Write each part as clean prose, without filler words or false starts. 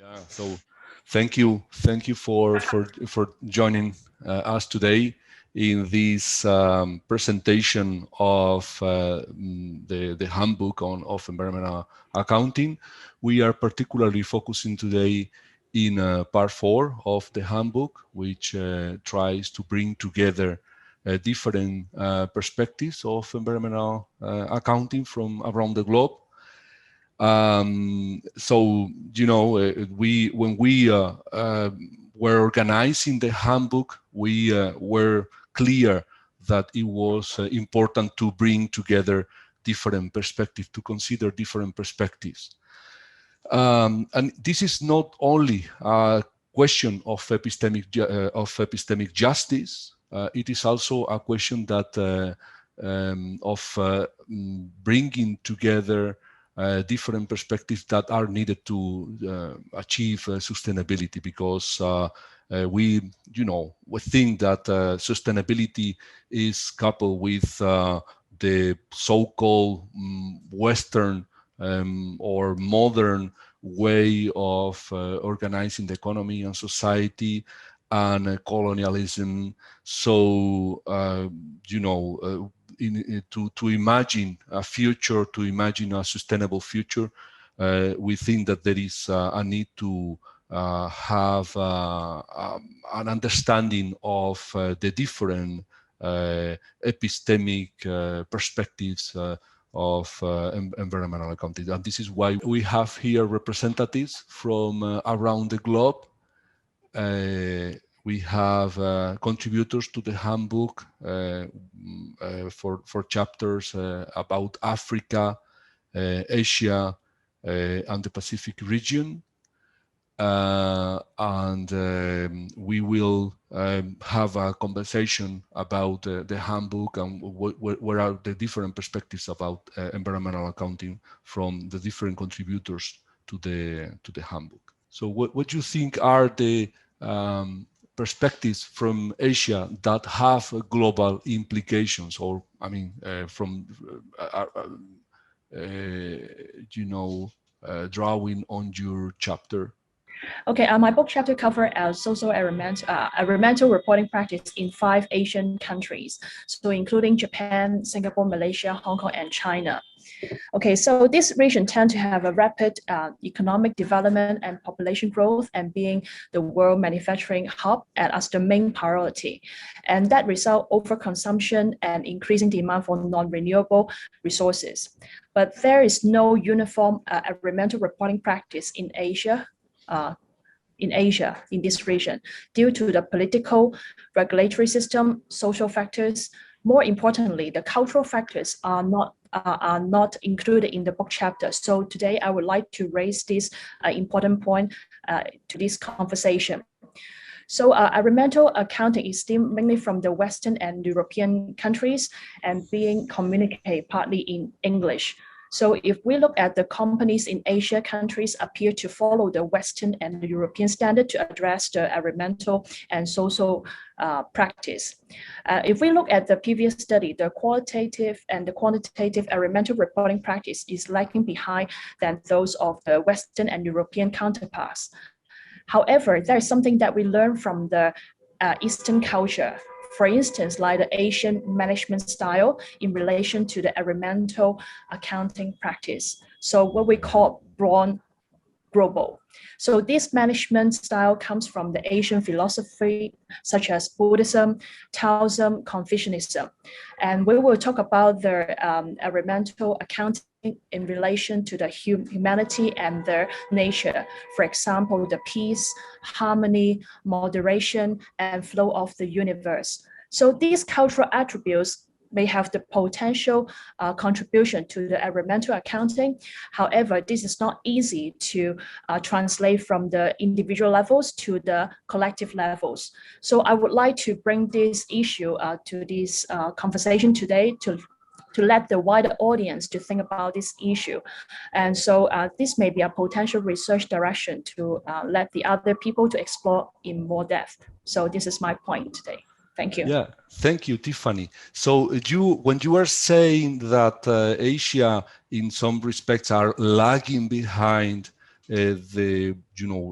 Yeah, so thank you for joining us today in this presentation of the handbook of environmental accounting. We are particularly focusing today in part 4 of the handbook, which tries to bring together different perspectives of environmental accounting from around the globe. So we when we were organizing the handbook, we were clear that it was important to bring together different perspectives, to consider different perspectives. And this is not only a question of epistemic justice. It is also a question that of bringing together different perspectives that are needed to achieve sustainability, because we think that sustainability is coupled with the so-called Western or modern way of organizing the economy and society, and colonialism. So to imagine a future, to imagine a sustainable future, we think that there is a need to have an understanding of the different epistemic perspectives of environmental accounting. And this is why we have here representatives from around the globe. We have contributors to the handbook for chapters about Africa, Asia, and the Pacific region. And we will have a conversation about the handbook and what are the different perspectives about environmental accounting from the different contributors to the handbook. So what do you think are the perspectives from Asia that have global implications, or drawing on your chapter? Okay, my book chapter covers social environmental reporting practice in 5 Asian countries, so including Japan, Singapore, Malaysia, Hong Kong, and China. Okay, so this region tends to have a rapid economic development and population growth, and being the world manufacturing hub as the main priority. And that result overconsumption and increasing demand for non-renewable resources. But there is no uniform environmental reporting practice in Asia, in this region, due to the political, regulatory system, social factors. More importantly, the cultural factors are not included in the book chapter. So today I would like to raise this important point to this conversation. So environmental accounting is still mainly from the Western and European countries and being communicated partly in English. So if we look at the companies in Asia countries appear to follow the Western and the European standard to address the environmental and social practice. If we look at the previous study, the qualitative and the quantitative environmental reporting practice is lagging behind than those of the Western and European counterparts. However, there is something that we learn from the Eastern culture. For instance, like the Asian management style in relation to the environmental accounting practice. So what we call broad global. So this management style comes from the Asian philosophy, such as Buddhism, Taoism, Confucianism. And we will talk about the environmental accounting in relation to the humanity and their nature. For example, the peace, harmony, moderation, and flow of the universe. So these cultural attributes may have the potential contribution to the environmental accounting. However, this is not easy to translate from the individual levels to the collective levels. So I would like to bring this issue to this conversation today to let the wider audience to think about this issue. And so this may be a potential research direction to let the other people to explore in more depth. So this is my point today. Thank you. Yeah, thank you, Tiffany. So when you are saying that Asia in some respects are lagging behind the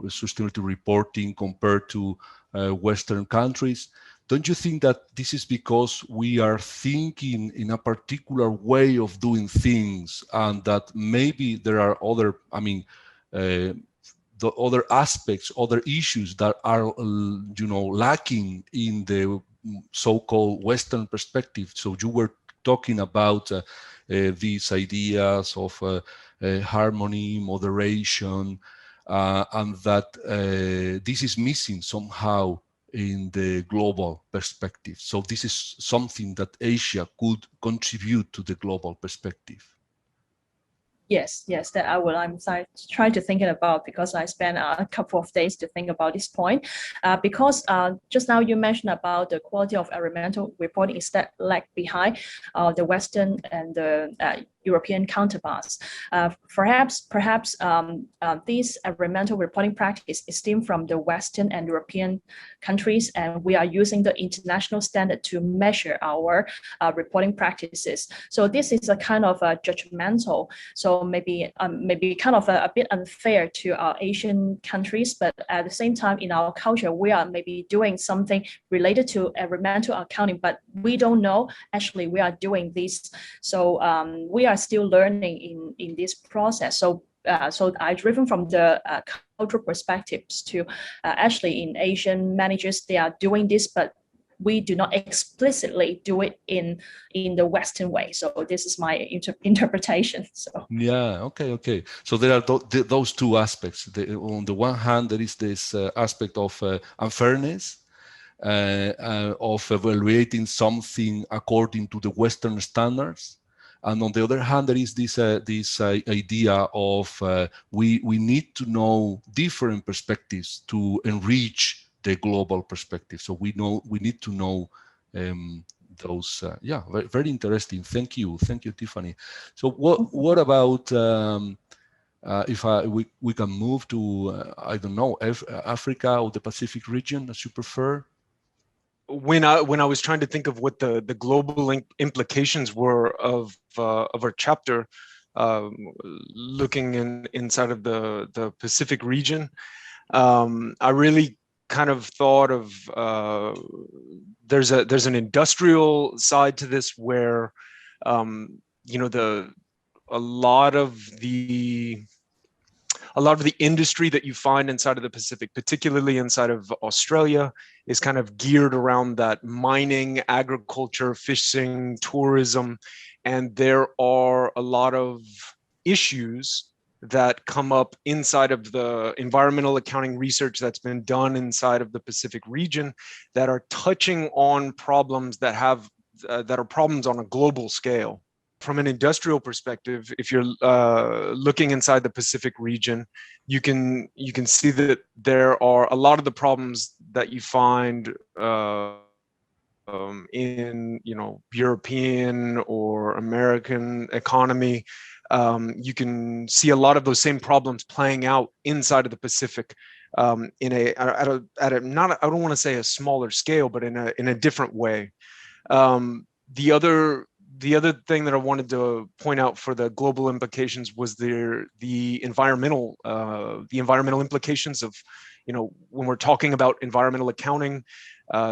sustainability reporting compared to Western countries. Don't you think that this is because we are thinking in a particular way of doing things, and that maybe there are other, the other aspects, other issues that are, lacking in the so-called Western perspective? So you were talking about these ideas of harmony, moderation, and that this is missing somehow in the global perspective. So this is something that Asia could contribute to the global perspective. Yes, that I'm trying to think about, because I spent a couple of days to think about this point. Because just now you mentioned about the quality of environmental reporting is that lag behind the Western and the European counterparts. Perhaps this environmental reporting practice is stemmed from the Western and European countries, and we are using the international standard to measure our reporting practices. So this is a kind of a judgmental. So maybe kind of a bit unfair to our Asian countries, but at the same time, in our culture, we are maybe doing something related to environmental accounting, but we don't know actually we are doing this. So we are still learning in this process. So I driven from the cultural perspectives to actually in Asian managers, they are doing this, but we do not explicitly do it in the Western way. So this is my interpretation. So yeah, okay. So there are those two aspects. On the one hand, there is this aspect of unfairness, of evaluating something according to the Western standards. And on the other hand, there is this idea of we need to know different perspectives to enrich the global perspective. So we need to know those. Very, very interesting. Thank you, Tiffany. So what about if we can move to I don't know, Africa or the Pacific region, as you prefer? When I was trying to think of what the global implications were of our chapter, looking inside of the Pacific region, I really kind of thought of there's an industrial side to this where a lot of the industry that you find inside of the Pacific, particularly inside of Australia, is kind of geared around that mining, agriculture, fishing, tourism. And there are a lot of issues that come up inside of the environmental accounting research that's been done inside of the Pacific region that are touching on problems that are problems on a global scale. From an industrial perspective, if you're looking inside the Pacific region, you can see that there are a lot of the problems that you find in European or American economy. You can see a lot of those same problems playing out inside of the Pacific at a not, I don't want to say a smaller scale, but in a different way. The other thing that I wanted to point out for the global implications was the environmental implications of, when we're talking about environmental accounting,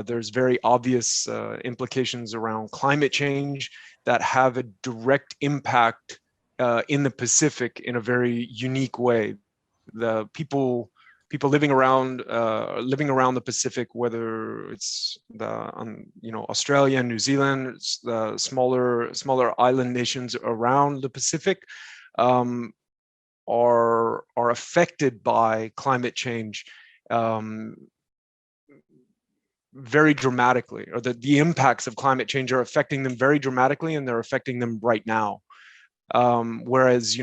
there's very obvious implications around climate change that have a direct impact in the Pacific in a very unique way. The people living around the Pacific, whether it's Australia and New Zealand, the smaller island nations around the Pacific, are affected by climate change very dramatically, or the impacts of climate change are affecting them very dramatically, and they're affecting them right now. Whereas,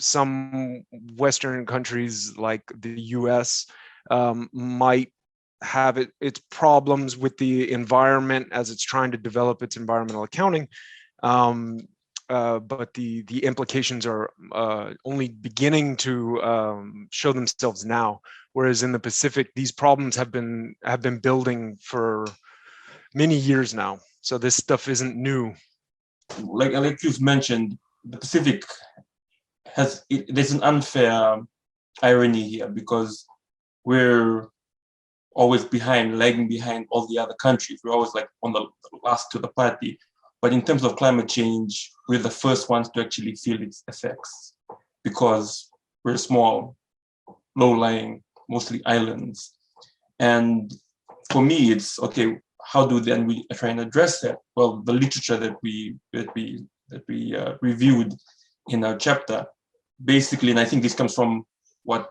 some Western countries like the US might have its problems with the environment as it's trying to develop its environmental accounting. But the implications are only beginning to show themselves now. Whereas in the Pacific, these problems have been building for many years now. So this stuff isn't new. Like Alexius mentioned, the Pacific there's an unfair irony here, because we're always behind, lagging behind all the other countries. We're always like on the last to the party. But in terms of climate change, we're the first ones to actually feel its effects because we're small, low-lying, mostly islands. And for me, it's okay, how do then we try and address that? Well, the literature that we reviewed in our chapter, basically, and I think this comes from what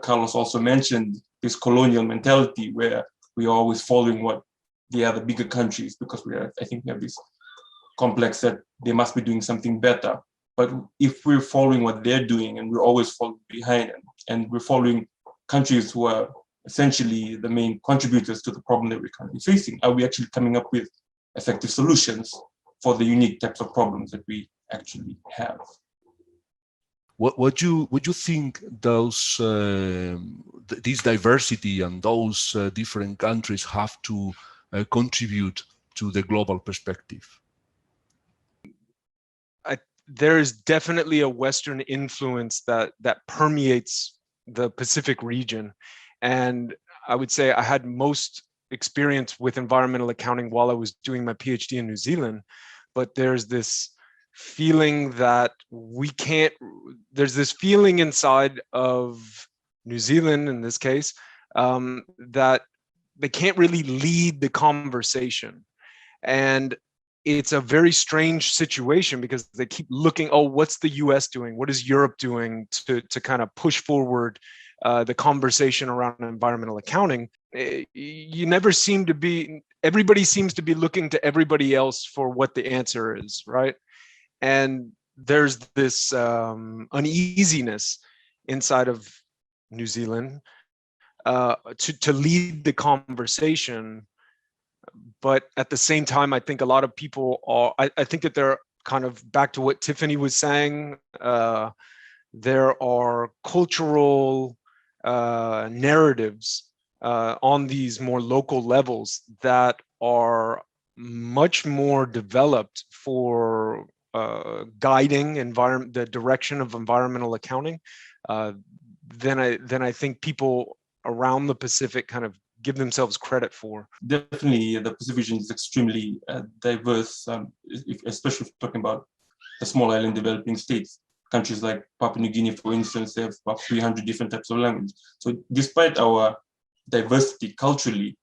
Carlos also mentioned, this colonial mentality where we are always following what the other bigger countries, because I think we have this complex that they must be doing something better. But if we're following what they're doing and we're always falling behind, and we're following countries who are essentially the main contributors to the problem that we're currently facing, are we actually coming up with effective solutions for the unique types of problems that we actually have? What you think those this diversity and those different countries have to contribute to the global perspective? There's definitely a Western influence that permeates the Pacific region, and I would say I had most experience with environmental accounting while I was doing my PhD in New Zealand. But there's this feeling that there's this feeling inside of New Zealand, in this case, that they can't really lead the conversation. And it's a very strange situation because they keep looking, oh, what's the US doing? What is Europe doing to kind of push forward the conversation around environmental accounting? Everybody seems to be looking to everybody else for what the answer is, right? And there's this uneasiness inside of New Zealand to lead the conversation. But at the same time, I think a lot of people I think that they're kind of back to what Tiffany was saying. There are cultural narratives on these more local levels that are much more developed for guiding the direction of environmental accounting than I think people around the Pacific kind of give themselves credit for. Definitely, the Pacific region is extremely diverse, especially talking about the small island developing states. Countries like Papua New Guinea, for instance, they have about 300 different types of language. So despite our diversity culturally,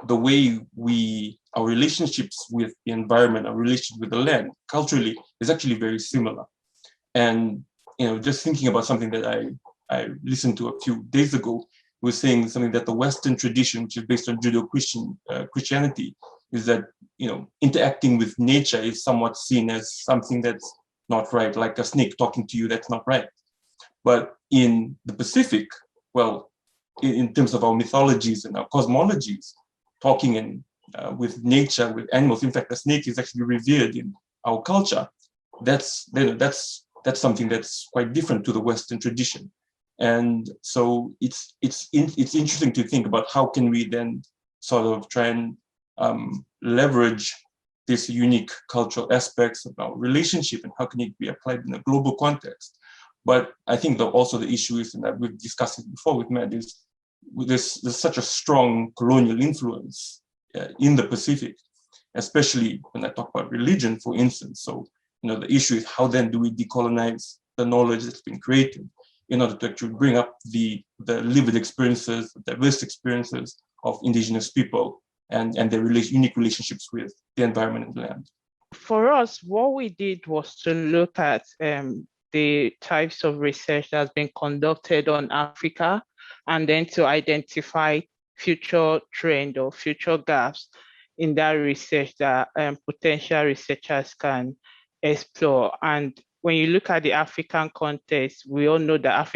the way our relationships with the environment, our relationship with the land, culturally, is actually very similar. And just thinking about something that I listened to a few days ago, was saying something that the Western tradition, which is based on Judeo-Christianity, is that interacting with nature is somewhat seen as something that's not right, like a snake talking to you, that's not right. But in the Pacific, well, in terms of our mythologies and our cosmologies, talking with nature, with animals, in fact, the snake is actually revered in our culture. That's something that's quite different to the Western tradition. And so it's interesting to think about how can we then sort of try and leverage these unique cultural aspects of our relationship and how can it be applied in a global context. But I think that also the issue is, and that we've discussed it before with Matt, is there's such a strong colonial influence in the Pacific, especially when I talk about religion, for instance. So, the issue is how then do we decolonize the knowledge that's been created in order to actually bring up the lived experiences, the diverse experiences of indigenous people and their unique relationships with the environment and the land. For us, what we did was to look at the types of research that's been conducted on Africa, and then to identify future trend or future gaps in that research that potential researchers can explore. And when you look at the African context, we all know that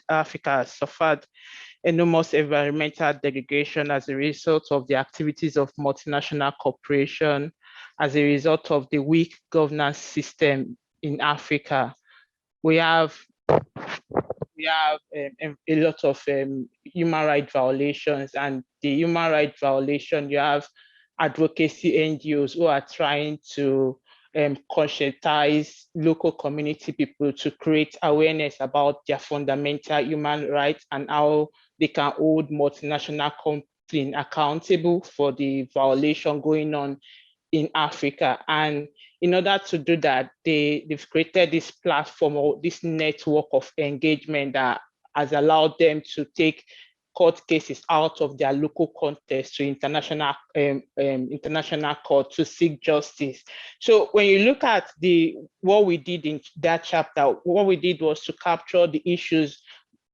Africa has suffered enormous environmental degradation as a result of the activities of multinational corporations, as a result of the weak governance system in Africa. We have a lot of human rights violations, and the human rights violation, you have advocacy NGOs who are trying to conscientize local community people to create awareness about their fundamental human rights and how they can hold multinational companies accountable for the violation going on in Africa. And in order to do that, they've created this platform or this network of engagement that has allowed them to take court cases out of their local context to international court to seek justice. So when you look at what we did in that chapter, what we did was to capture the issues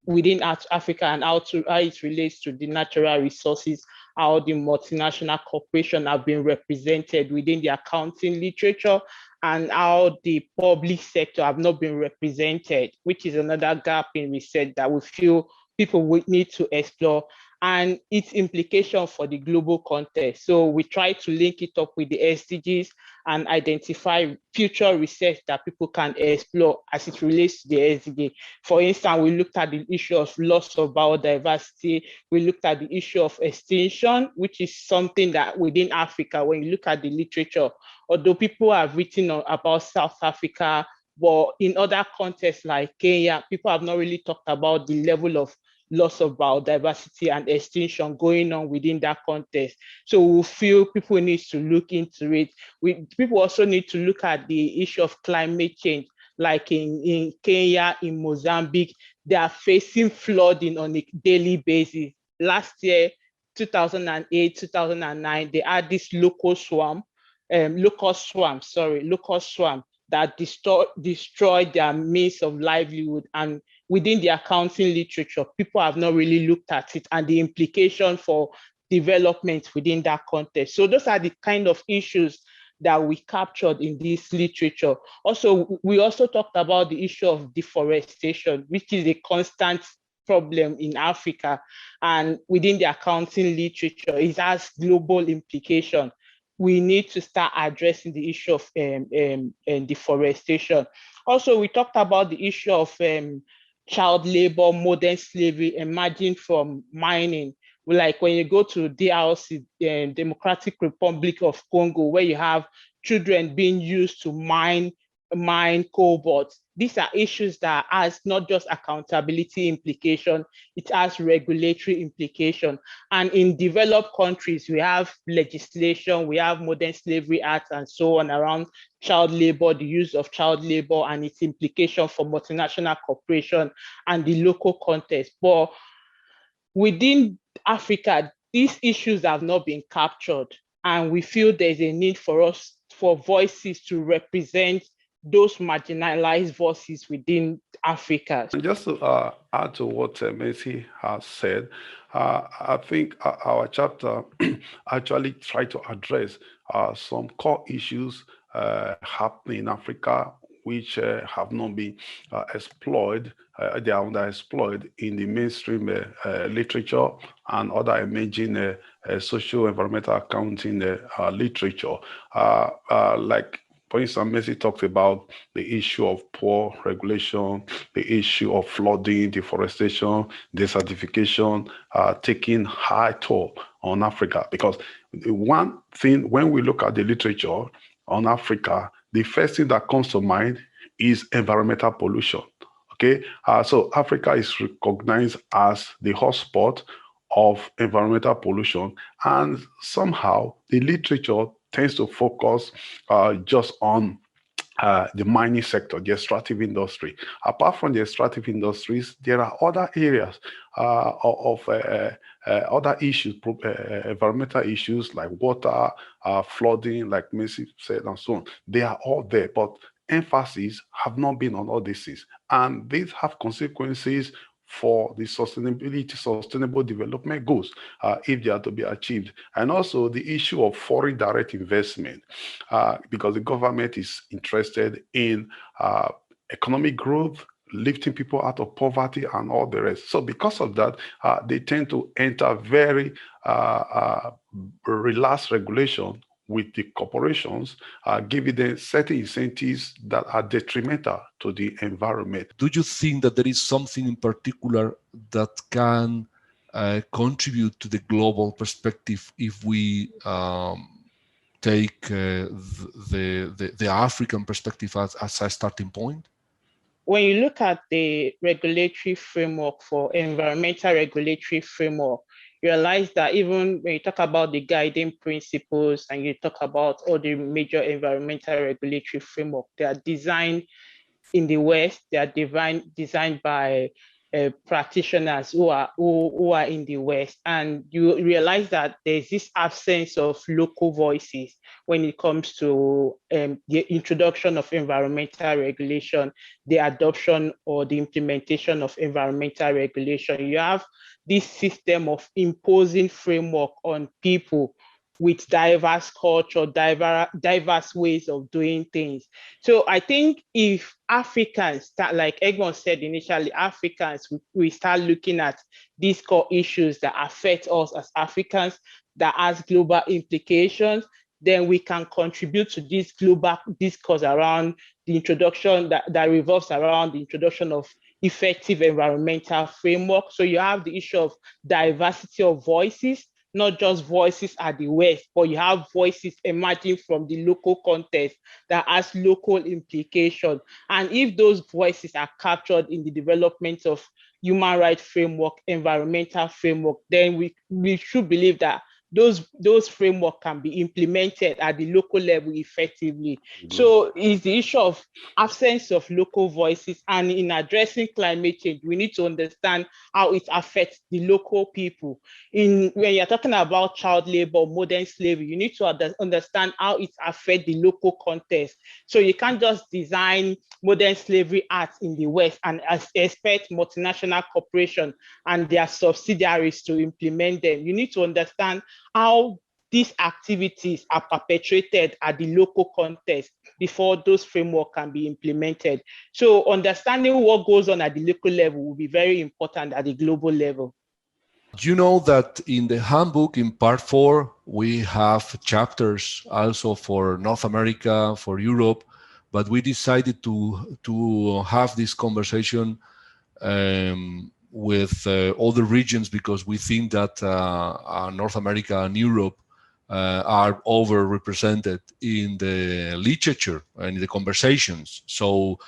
within Africa and how it relates to the natural resources, how the multinational corporations have been represented within the accounting literature, and how the public sector have not been represented, which is another gap in research that we feel people would need to explore, and its implication for the global context. So we try to link it up with the SDGs and identify future research that people can explore as it relates to the SDG. For instance, we looked at the issue of loss of biodiversity. We looked at the issue of extinction, which is something that within Africa, when you look at the literature, although people have written about South Africa, but in other contexts like Kenya, people have not really talked about the level of loss of biodiversity and extinction going on within that context. So we feel people need to look into it. People also need to look at the issue of climate change, like in Kenya, in Mozambique, they are facing flooding on a daily basis. Last year, 2008, 2009, they had this locust swarm that destroyed their means of livelihood. And within the accounting literature, people have not really looked at it and the implication for development within that context. So those are the kind of issues that we captured in this literature. Also, we also talked about the issue of deforestation, which is a constant problem in Africa. And within the accounting literature, it has global implication. We need to start addressing the issue of deforestation. Also, we talked about the issue of child labor, modern slavery emerging from mining. Like when you go to DRC, Democratic Republic of Congo, where you have children being used to mine cobalt. These are issues that has not just accountability implication, it has regulatory implication. And in developed countries, we have legislation, we have Modern Slavery Act and so on around child labor, the use of child labor and its implication for multinational corporation and the local context. But within Africa, these issues have not been captured. And we feel there's a need for us, for voices to represent those marginalized voices within Africa. And just to add to what Mercy has said, I think our chapter actually tried to address some core issues happening in Africa which have not been explored. They are underexplored in the mainstream literature and other emerging social environmental accounting literature. Like, for instance, Mercy talked about the issue of poor regulation, the issue of flooding, deforestation, desertification, taking high toll on Africa. Because one thing, when we look at the literature on Africa, the first thing that comes to mind is environmental pollution. Okay, so Africa is recognized as the hotspot of environmental pollution, and somehow the literature tends to focus just on the mining sector, the extractive industry. Apart from the extractive industries, there are other areas of other issues, environmental issues like water, flooding, like Mercy said, and so on. They are all there, but emphasis have not been on all these things. And these have consequences for the sustainable development goals, if they are to be achieved. And also the issue of foreign direct investment, because the government is interested in economic growth, lifting people out of poverty and all the rest. So because of that, they tend to enter very relaxed regulation with the corporations, giving them certain incentives that are detrimental to the environment. Do you think that there is something in particular that can contribute to the global perspective if we take the African perspective as a starting point? When you look at the regulatory framework for environmental regulatory framework, you realize that even when you talk about the guiding principles and you talk about all the major environmental regulatory framework, they are designed in the West, they are designed by practitioners who are in the West, and you realize that there's this absence of local voices when it comes to the introduction of environmental regulation, the adoption or the implementation of environmental regulation. You have this system of imposing framework on people with diverse culture, diverse ways of doing things. So I think if Africans start, like Egmont said initially, Africans, we start looking at these core issues that affect us as Africans, that has global implications, then we can contribute to this global discourse around the introduction that revolves around the introduction of effective environmental framework. So you have the issue of diversity of voices, not just voices at the West, but you have voices emerging from the local context that has local implication. And if those voices are captured in the development of human rights framework, environmental framework, then we should believe that those framework can be implemented at the local level effectively. Mm-hmm. So it's the issue of absence of local voices, and in addressing climate change, we need to understand how it affects the local people. When you're talking about child labor, modern slavery, you need to understand how it affects the local context. So you can't just design modern slavery acts in the West and expect multinational corporations and their subsidiaries to implement them. You need to understand how these activities are perpetrated at the local context before those frameworks can be implemented. So understanding what goes on at the local level will be very important at the global level. You know that in the handbook, in part 4, we have chapters also for North America, for Europe, but we decided to have this conversation with other regions because we think that North America and Europe are overrepresented in the literature and in the conversations. So,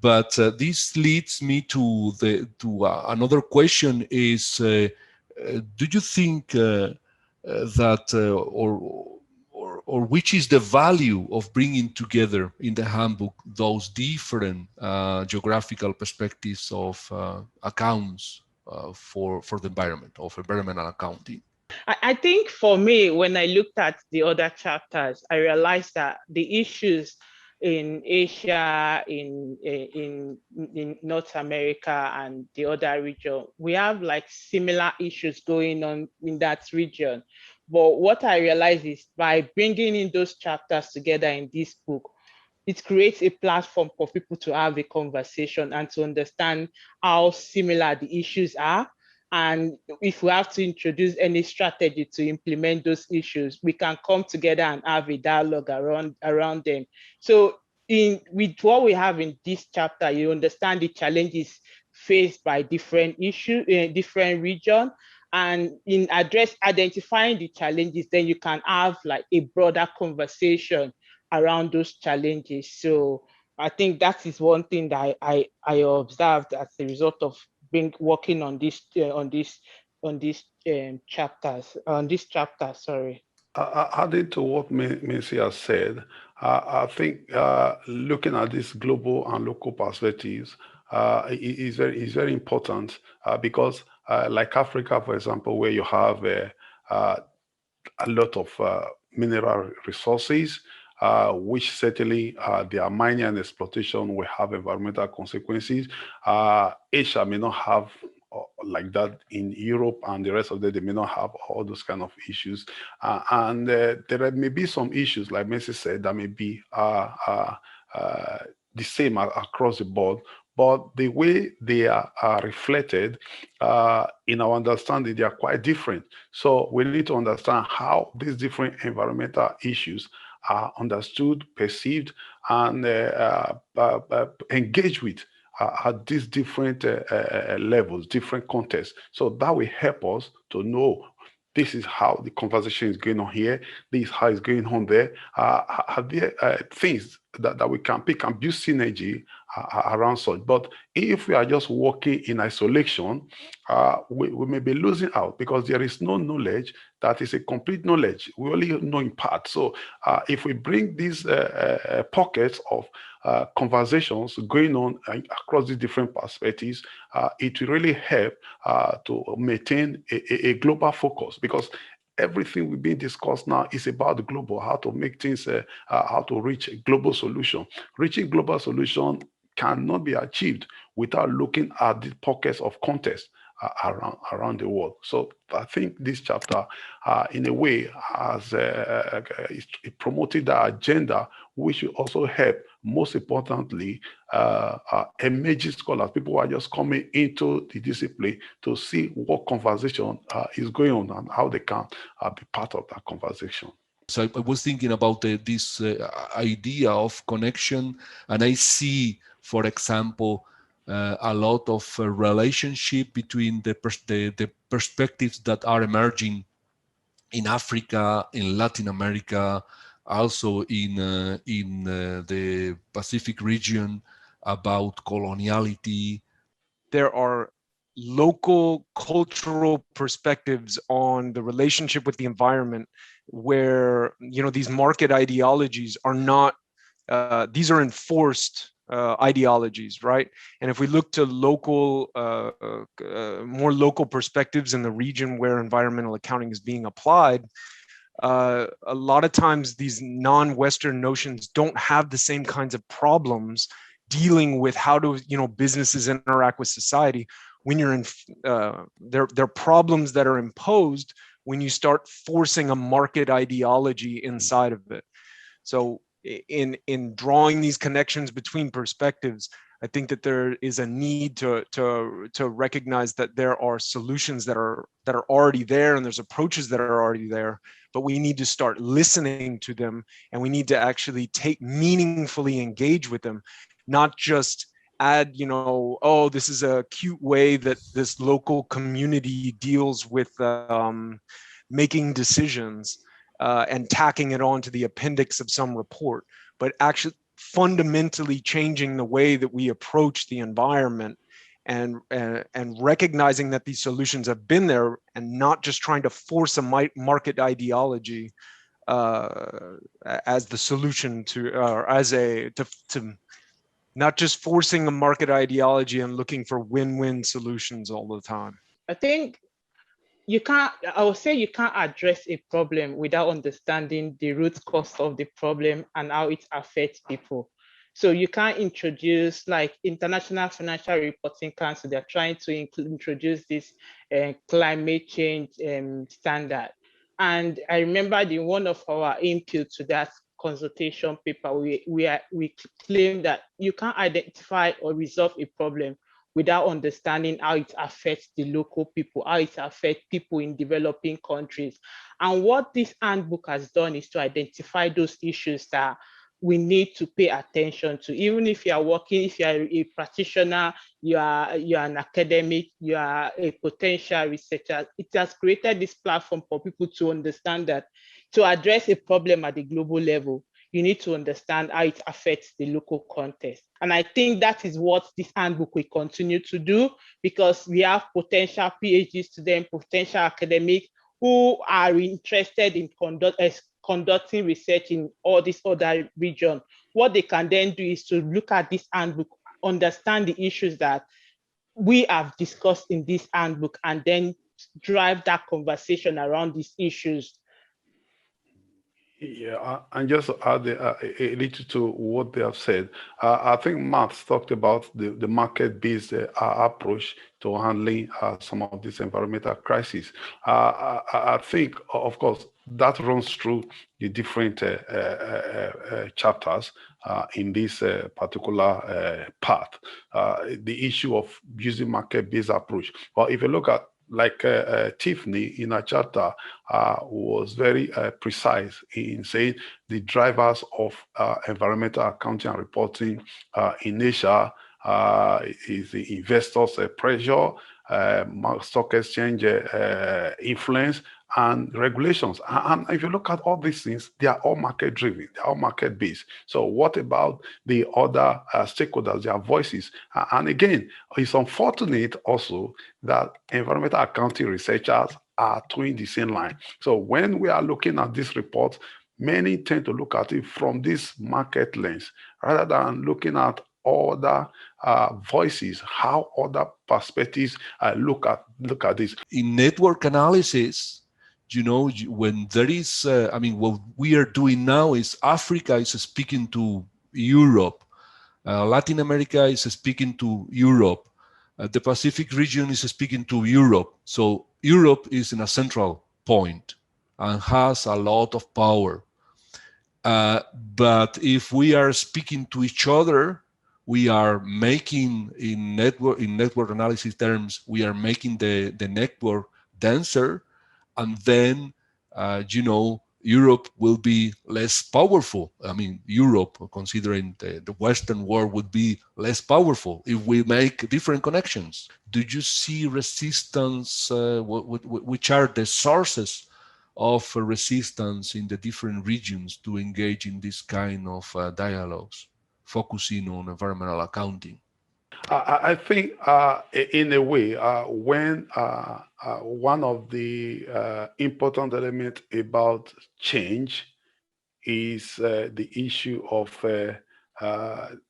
but this leads me to another question: is do you think that or which is the value of bringing together in the handbook those different geographical perspectives of accounts for the environment, of environmental accounting? I think for me, when I looked at the other chapters, I realized that the issues in Asia, in North America and the other region, we have like similar issues going on in that region. But what I realized is by bringing in those chapters together in this book, it creates a platform for people to have a conversation and to understand how similar the issues are. And if we have to introduce any strategy to implement those issues, we can come together and have a dialogue around them. So with what we have in this chapter, you understand the challenges faced by different issues in different regions. And in identifying the challenges, then you can have like a broader conversation around those challenges. So I think that is one thing that I observed as a result of working on this chapter. Sorry. Adding to what Messi has said, I think looking at these global and local perspectives is very important because like Africa, for example, where you have a lot of mineral resources, which certainly their mining and exploitation will have environmental consequences. Asia may not have like that. In Europe and the rest of them, they may not have all those kind of issues. And there may be some issues, like Messi said, that may be the same across the board, but the way they are reflected in our understanding, they are quite different. So we need to understand how these different environmental issues are understood, perceived, and engaged with at these different levels, different contexts. So that will help us to know this is how the conversation is going on here. This is how it's going on there. Are there things that we can pick and build synergy around such? But if we are just working in isolation, we may be losing out, because there is no knowledge that is a complete knowledge. We only know in part. So if we bring these pockets of conversations going on across the different perspectives, it will really help to maintain a global focus, because everything we've been discussed now is about the global, how to make things, how to reach a global solution. Reaching global solution cannot be achieved without looking at the pockets of context around the world. So I think this chapter, in a way, has it promoted the agenda, which will also help, most importantly, emerging scholars, people who are just coming into the discipline, to see what conversation is going on and how they can be part of that conversation. So I was thinking about this idea of connection, and I see, for example, a lot of relationship between the perspectives that are emerging in Africa, in Latin America, also in the Pacific region, about coloniality. There are local cultural perspectives on the relationship with the environment, where these market ideologies are not, these are enforced ideologies, right? And if we look to local, more local perspectives in the region where environmental accounting is being applied, a lot of times these non-Western notions don't have the same kinds of problems dealing with how do businesses interact with society. When you're in, there are problems that are imposed when you start forcing a market ideology inside of it. So in drawing these connections between perspectives, I think that there is a need to recognize that there are solutions that are already there, and there's approaches that are already there, but we need to start listening to them, and we need to actually meaningfully engage with them, not just add, oh, this is a cute way that this local community deals with making decisions and tacking it onto the appendix of some report, but actually fundamentally changing the way that we approach the environment, and recognizing that these solutions have been there, and not just trying to force a market ideology as the solution to, or as to not just forcing a market ideology and looking for win-win solutions all the time. I think I would say you can't address a problem without understanding the root cause of the problem and how it affects people. So you can't introduce, like International Financial Reporting Council, they're trying to introduce this climate change standard. And I remember in one of our input to that consultation paper, we claim that you can't identify or resolve a problem without understanding how it affects the local people, how it affects people in developing countries. And what this handbook has done is to identify those issues that we need to pay attention to. Even if you are working, if you are a practitioner, you are an academic, you are a potential researcher, it has created this platform for people to understand that to address a problem at the global level, you need to understand how it affects the local context. And I think that is what this handbook will continue to do, because we have potential PhD students, potential academics who are interested in conducting research in all these other regions. What they can then do is to look at this handbook, understand the issues that we have discussed in this handbook, and then drive that conversation around these issues. Yeah, and just to add a little to what they have said, I think Matt talked about the market-based approach to handling some of these environmental crises. I think, of course, that runs through the different chapters in this particular part, the issue of using market-based approach. Well, if you look at like Tiffany in her chapter was very precise in saying the drivers of environmental accounting and reporting in Asia is the investors' pressure, stock exchange influence, and regulations. And if you look at all these things, they are all market driven, they are all market based. So what about the other stakeholders, their voices? And again, it's unfortunate also that environmental accounting researchers are doing the same line. So when we are looking at this report, many tend to look at it from this market lens rather than looking at other voices, how other perspectives look at this. In network analysis, when there is, what we are doing now is Africa is speaking to Europe, Latin America is speaking to Europe, the Pacific region is speaking to Europe. So Europe is in a central point and has a lot of power. But if we are speaking to each other, we are making, in network analysis terms, we are making the network denser, and then Europe will be less powerful. Europe, considering the Western world, would be less powerful if we make different connections. Do you see resistance? Which are the sources of resistance in the different regions to engage in this kind of dialogues, focusing on environmental accounting? I think in a way, when one of the important elements about change is the issue of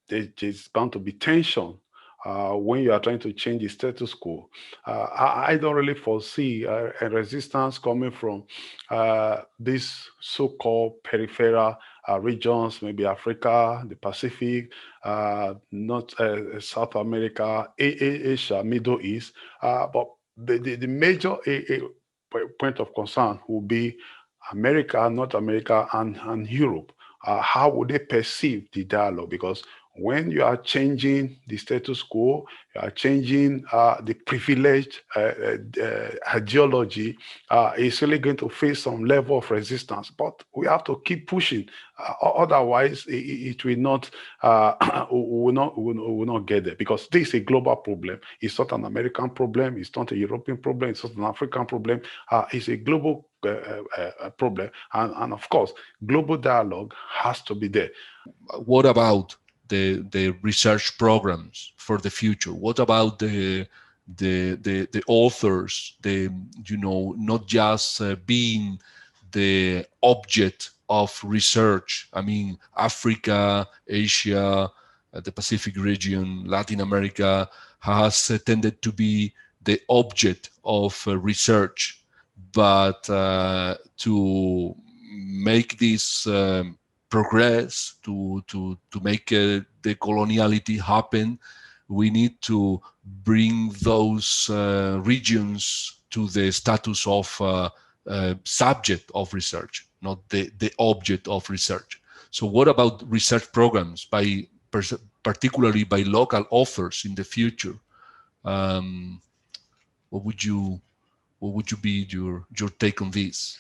there's bound to be tension when you are trying to change the status quo. I don't really foresee a resistance coming from these so-called peripheral regions, maybe Africa, the Pacific, not South America, Asia, Middle East. But the major point of concern will be America, North America, and Europe. How would they perceive the dialogue? Because when you are changing the status quo, you are changing the privileged ideology, it's really going to face some level of resistance. But we have to keep pushing. Otherwise, it will not, will not get there, because this is a global problem. It's not an American problem. It's not a European problem. It's not an African problem. It's a global problem. And of course, global dialogue has to be there. What about the research programs for the future? What about the authors, not just being the object of research? Africa, Asia, the Pacific region, Latin America has tended to be the object of research, but to make this progress, to make the coloniality happen, we need to bring those regions to the status of subject of research, not the object of research. So what about research programs, particularly by local authors in the future? What would you be your take on this?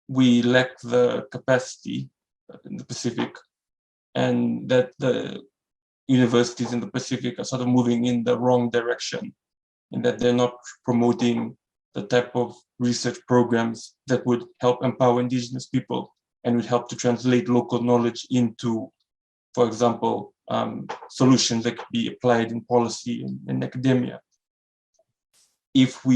We lack the capacity in the Pacific, and that the universities in the Pacific are sort of moving in the wrong direction, in that they're not promoting the type of research programs that would help empower indigenous people and would help to translate local knowledge into, for example, solutions that could be applied in policy and in academia. For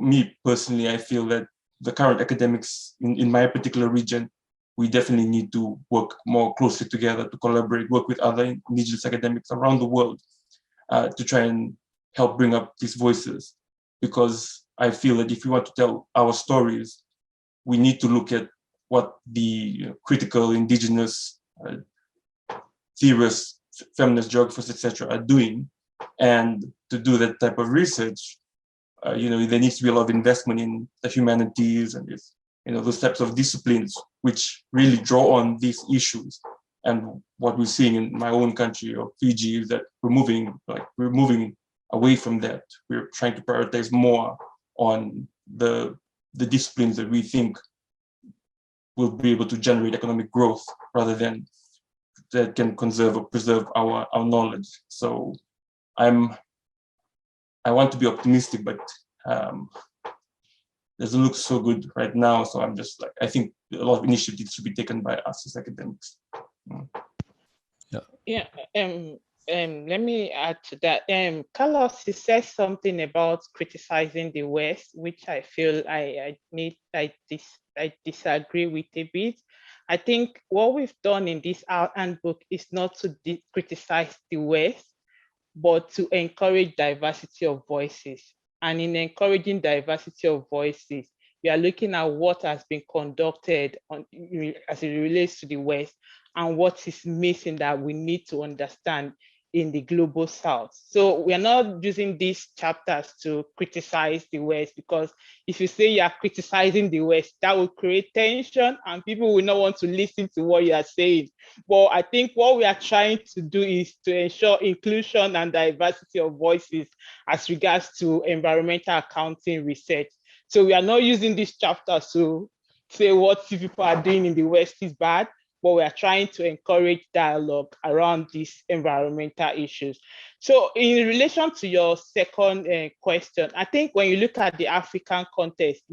me personally, I feel that the current academics in my particular region, we definitely need to work more closely together, to collaborate, work with other indigenous academics around the world to try and help bring up these voices. Because I feel that if we want to tell our stories, we need to look at what the critical indigenous theorists, feminist geographers, etc., are doing. And to do that type of research, there needs to be a lot of investment in the humanities and those types of disciplines which really draw on these issues. And what we're seeing in my own country of Fiji is that we're moving away from that. We're trying to prioritize more on the disciplines that we think will be able to generate economic growth rather than that can conserve or preserve our knowledge. So I want to be optimistic, but doesn't look so good right now. So I'm just like, I think a lot of initiatives should be taken by us as academics. Yeah. Let me add to that. Carlos, he says something about criticizing the West, which I feel I disagree with a bit. I think what we've done in this handbook is not to criticize the West, but to encourage diversity of voices. And in encouraging diversity of voices, we are looking at what has been conducted as it relates to the West and what is missing that we need to understand in the global South. So we are not using these chapters to criticize the West, because if you say you are criticizing the West, that will create tension and people will not want to listen to what you are saying. But I think what we are trying to do is to ensure inclusion and diversity of voices as regards to environmental accounting research. So we are not using these chapters to say what people are doing in the West is bad, but we are trying to encourage dialogue around these environmental issues. So in relation to your second question, I think when you look at the African context,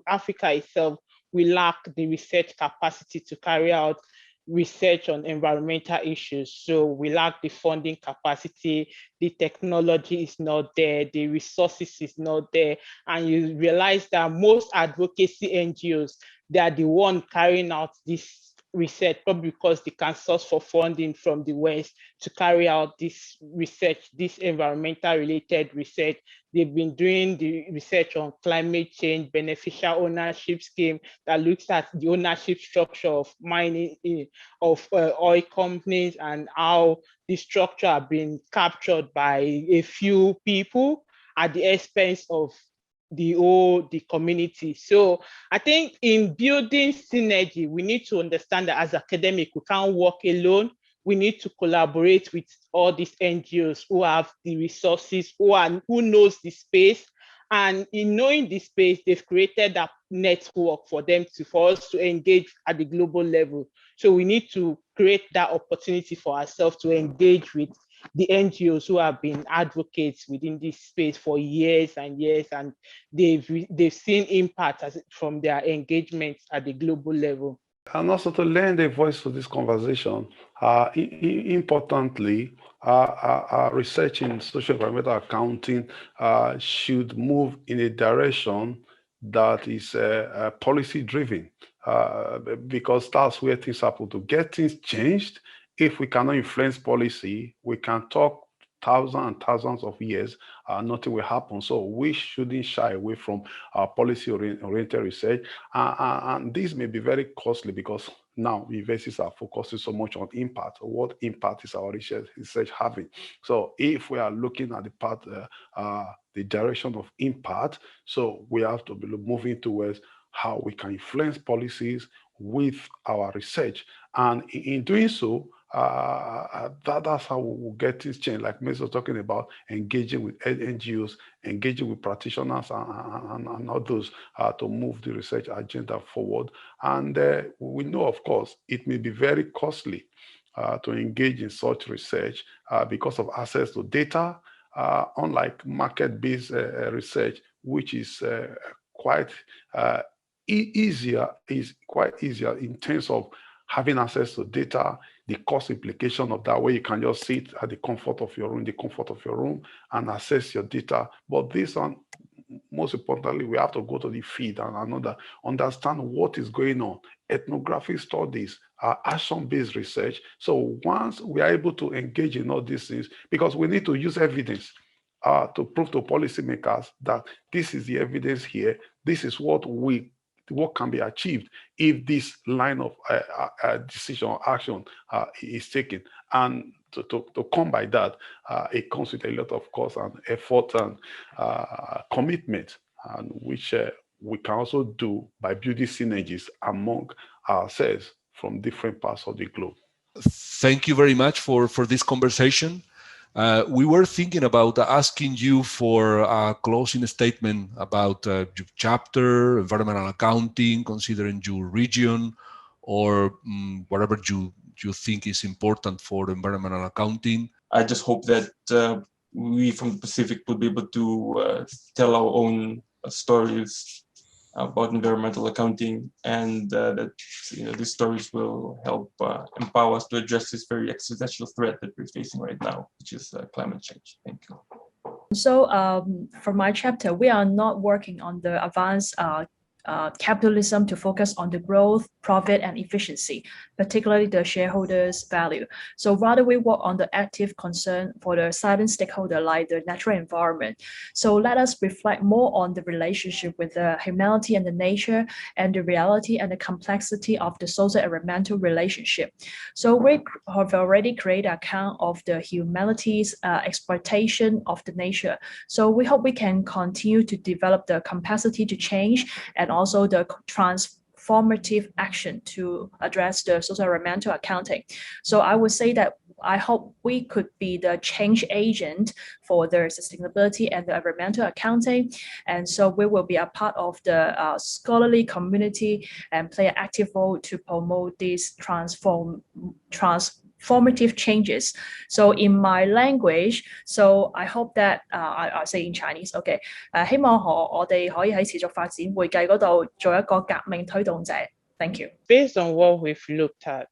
Africa itself, we lack the research capacity to carry out research on environmental issues. So we lack the funding capacity, the technology is not there, the resources is not there. And you realize that most advocacy NGOs, they are the one carrying out this research, probably because they can source for funding from the West to carry out this research, this environmental related research. They've been doing the research on climate change, beneficial ownership scheme that looks at the ownership structure of mining, of oil companies, and how the structure have been captured by a few people at the expense of the community. So I think in building synergy, we need to understand that as academic, we can't work alone. We need to collaborate with all these NGOs who have the resources, who knows the space. And in knowing the space, they've created that network for us to engage at the global level. So we need to create that opportunity for ourselves to engage with the NGOs who have been advocates within this space for years and years, and they've seen impact from their engagements at the global level. And also to lend a voice to this conversation, importantly, research in social environmental accounting should move in a direction that is policy driven, because that's where things happen. To get things changed, if we cannot influence policy, we can talk thousands and thousands of years, nothing will happen. So we shouldn't shy away from policy-oriented research. And this may be very costly because now universities are focusing so much on impact. What impact is our research having? So if we are looking at the path, the direction of impact, so we have to be moving towards how we can influence policies with our research. And in doing so, that's how we will get this change. Like Ms. was talking about, engaging with NGOs, engaging with practitioners and others to move the research agenda forward. And we know, of course, it may be very costly to engage in such research because of access to data, unlike market-based research, which is quite easier in terms of having access to data, the cost implication of that, where you can just sit at the comfort of your room, and access your data. But this one, most importantly, we have to go to the field and understand what is going on. Ethnographic studies, action-based research. So once we are able to engage in all these things, because we need to use evidence to prove to policymakers that this is the evidence here, this is what can be achieved if this line of decision or action is taken. And to come by that, it comes with a lot of cost and effort and commitment, and which we can also do by building synergies among ourselves from different parts of the globe. Thank you very much for this conversation. We were thinking about asking you for a closing statement about your chapter, environmental accounting, considering your region, or whatever you think is important for environmental accounting. I just hope that we from the Pacific will be able to tell our own stories about environmental accounting, and that these stories will help empower us to address this very existential threat that we're facing right now, which is climate change. Thank you. So for my chapter, we are not working on the advanced capitalism to focus on the growth, profit, and efficiency, particularly the shareholders' value. So rather, we work on the active concern for the silent stakeholder like the natural environment. So let us reflect more on the relationship with the humanity and the nature, and the reality and the complexity of the social environmental relationship. So we have already created an account of the humanity's exploitation of the nature. So we hope we can continue to develop the capacity to change and also the transformative action to address the social environmental accounting. So I would say that I hope we could be the change agent for the sustainability and the environmental accounting. And so we will be a part of the scholarly community and play an active role to promote these transformative changes. So in my language, so I hope that I say in Chinese, okay. 希望我哋可以喺持續發展會計嗰度做一個革命推動者。Thank you. Based on what we've looked at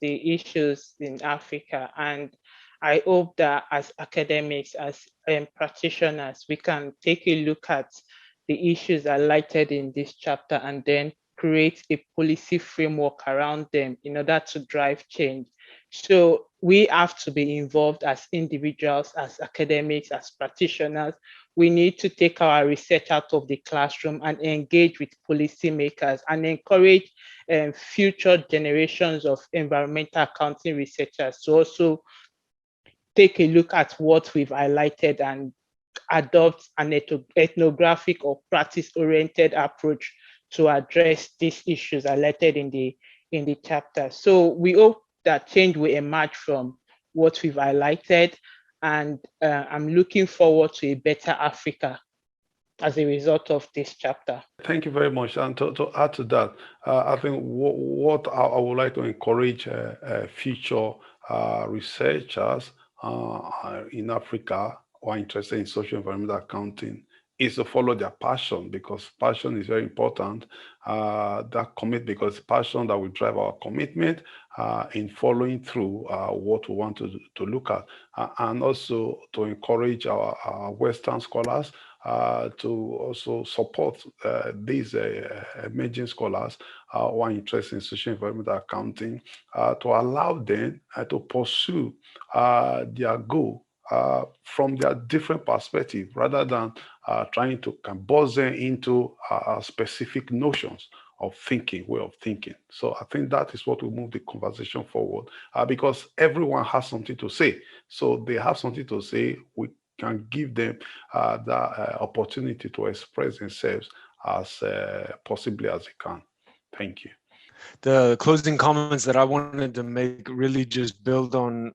the issues in Africa, and I hope that as academics, as practitioners, we can take a look at the issues highlighted in this chapter and then create a policy framework around them in order to drive change. So we have to be involved as individuals, as academics, as practitioners. We need to take our research out of the classroom and engage with policymakers and encourage future generations of environmental accounting researchers to also take a look at what we've highlighted and adopt an ethnographic or practice-oriented approach to address these issues highlighted in the chapter. So we hope that change will emerge from what we've highlighted, and I'm looking forward to a better Africa as a result of this chapter. Thank you very much. And to add to that, I think what I would like to encourage future researchers in Africa who are interested in social environmental accounting is to follow their passion, because passion is very important. That commit, because passion that will drive our commitment in following through what we want to look at, and also to encourage our Western scholars to also support these emerging scholars who are interested in social environmental accounting, to allow them to pursue their goal from their different perspective, rather than trying to buzz them into specific notions of thinking, way of thinking. So I think that is what will move the conversation forward, because everyone has something to say. So they have something to say. We can give them the opportunity to express themselves as possibly as they can. Thank you. The closing comments that I wanted to make really just build on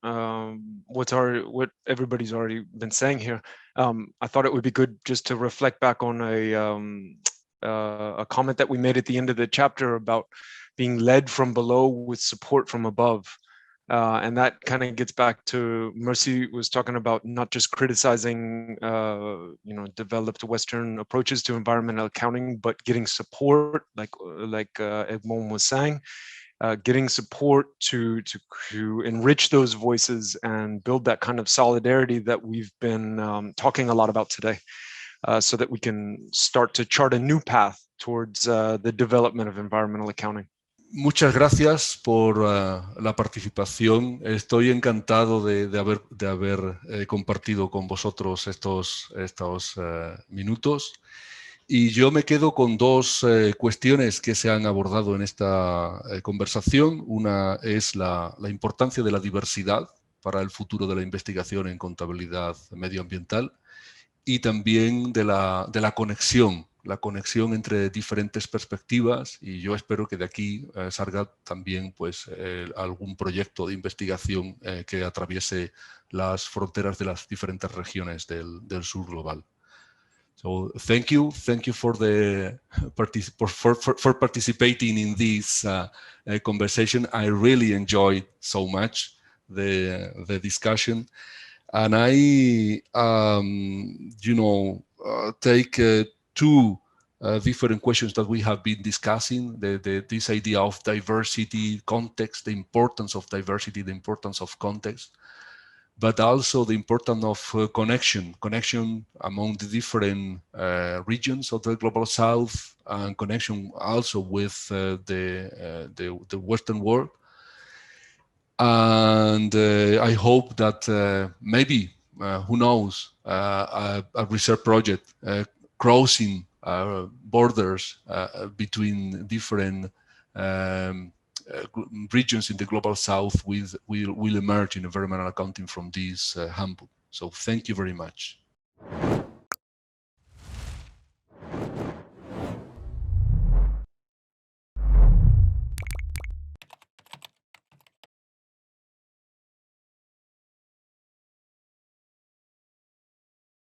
what everybody's already been saying here. I thought it would be good just to reflect back on a comment that we made at the end of the chapter about being led from below with support from above. And that kind of gets back to Mercy was talking about not just criticizing, developed Western approaches to environmental accounting, but getting support, like Edmond was saying, getting support to enrich those voices and build that kind of solidarity that we've been talking a lot about today, so that we can start to chart a new path towards the development of environmental accounting. Muchas gracias por la participación. Estoy encantado de haber compartido con vosotros estos minutos. Y yo me quedo con dos cuestiones que se han abordado en esta conversación. Una es la importancia de la diversidad para el futuro de la investigación en contabilidad medioambiental, y también de la conexión entre diferentes perspectivas, y yo espero que de aquí salga también pues algún proyecto de investigación que atraviese las fronteras de las diferentes regiones del sur global. So thank you for participating in this conversation. I really enjoyed so much the discussion, and I take two different questions that we have been discussing, this idea of diversity, context, the importance of diversity, the importance of context, but also the importance of connection among the different regions of the Global South, and connection also with the Western world. And I hope that maybe, who knows, a research project crossing borders between different regions in the Global South will emerge in environmental accounting from this handbook. So thank you very much.